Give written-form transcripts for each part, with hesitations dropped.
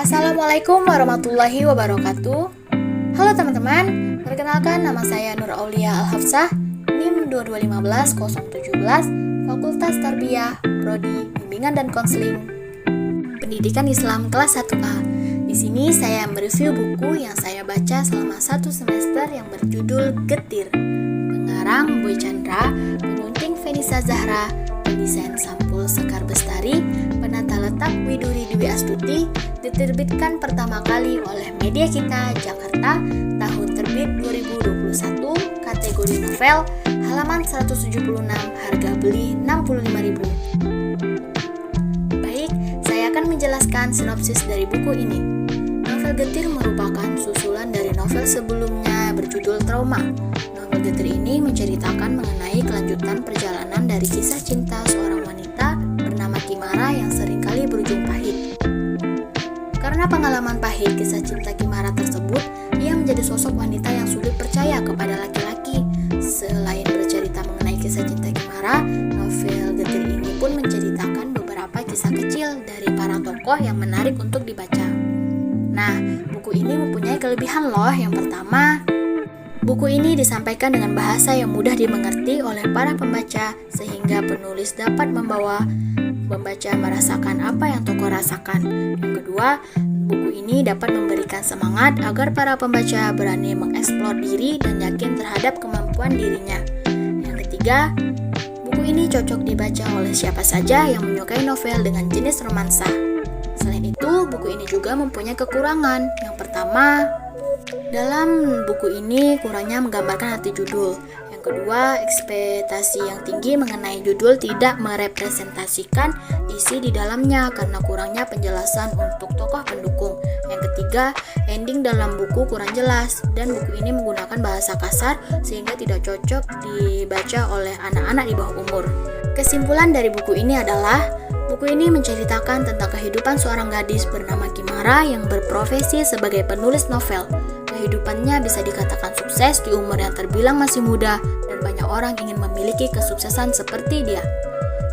Assalamualaikum warahmatullahi wabarakatuh. Halo teman-teman, perkenalkan nama saya Nur Aulia Al-Hafsah, NIM 2215017, Fakultas Tarbiyah, Prodi Bimbingan dan Konseling Pendidikan Islam kelas 1A. Di sini saya mereview buku yang saya baca selama 1 semester yang berjudul Getir. Pengarang Boy Chandra, penyunting Fenisa Zahra, pendesain Sampul Sekar Bestari, penata letak Widuri Dwi Astuti, diterbitkan pertama kali oleh Media Kita Jakarta, tahun terbit 2021, kategori novel, halaman 176, harga beli 65.000. Baik, saya akan menjelaskan sinopsis dari buku ini. Novel Getir merupakan susulan dari novel sebelumnya berjudul Trauma. Novel Getir ini menceritakan mengenai kelanjutan perjalanan dari kisah cinta seorang wanita bernama Kimara yang seringkali berujung pahit. Karena pengalaman pahit kisah cinta Kimara tersebut, ia menjadi sosok wanita yang sulit percaya kepada laki-laki. Selain bercerita mengenai kisah cinta Kimara, novel Getir ini pun menceritakan beberapa kisah kecil dari para tokoh yang menarik untuk dibaca. Nah, buku ini mempunyai kelebihan loh. Yang pertama, buku ini disampaikan dengan bahasa yang mudah dimengerti oleh para pembaca, sehingga penulis dapat membawa pembaca merasakan apa yang tokoh rasakan. Yang kedua, buku ini dapat memberikan semangat agar para pembaca berani mengeksplor diri dan yakin terhadap kemampuan dirinya. Yang ketiga, buku ini cocok dibaca oleh siapa saja yang menyukai novel dengan jenis romansa. Selain itu, buku ini juga mempunyai kekurangan. Yang pertama, dalam buku ini kurangnya menggambarkan arti judul. Yang kedua, ekspektasi yang tinggi mengenai judul tidak merepresentasikan isi di dalamnya karena kurangnya penjelasan untuk tokoh pendukung. Yang ketiga, ending dalam buku kurang jelas dan buku ini menggunakan bahasa kasar sehingga tidak cocok dibaca oleh anak-anak di bawah umur. Kesimpulan dari buku ini adalah buku ini menceritakan tentang kehidupan seorang gadis bernama Kimara yang berprofesi sebagai penulis novel. Kehidupannya bisa dikatakan sukses di umur yang terbilang masih muda dan banyak orang ingin memiliki kesuksesan seperti dia.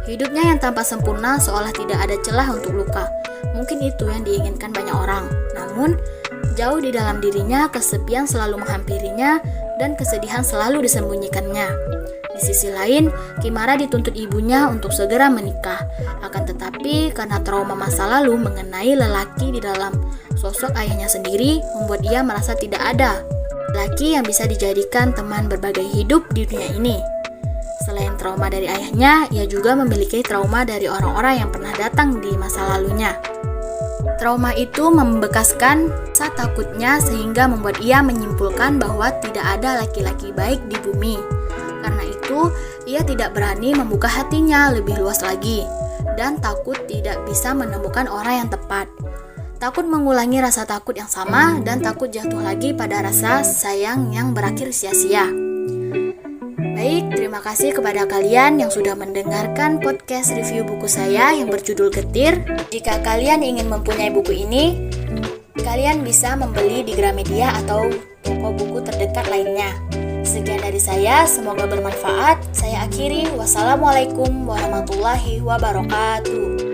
Hidupnya yang tanpa sempurna seolah tidak ada celah untuk luka. Mungkin itu yang diinginkan banyak orang. Namun, jauh di dalam dirinya kesepian selalu menghampirinya dan kesedihan selalu disembunyikannya. Di sisi lain, Kimara dituntut ibunya untuk segera menikah. Akan tetapi, karena trauma masa lalu mengenai lelaki di dalam sosok ayahnya sendiri, membuat ia merasa tidak ada lelaki yang bisa dijadikan teman berbagai hidup di dunia ini. Selain trauma dari ayahnya, ia juga memiliki trauma dari orang-orang yang pernah datang di masa lalunya. Trauma itu membekaskan rasa takutnya sehingga membuat ia menyimpulkan bahwa tidak ada laki-laki baik di bumi. Karena itu, ia tidak berani membuka hatinya lebih luas lagi dan takut tidak bisa menemukan orang yang tepat. Takut mengulangi rasa takut yang sama dan takut jatuh lagi pada rasa sayang yang berakhir sia-sia. Baik, terima kasih kepada kalian yang sudah mendengarkan podcast review buku saya yang berjudul Getir. Jika kalian ingin mempunyai buku ini, kalian bisa membeli di Gramedia atau toko buku terdekat lainnya. Sekian dari saya, semoga bermanfaat. Saya akhiri, wassalamualaikum warahmatullahi wabarakatuh.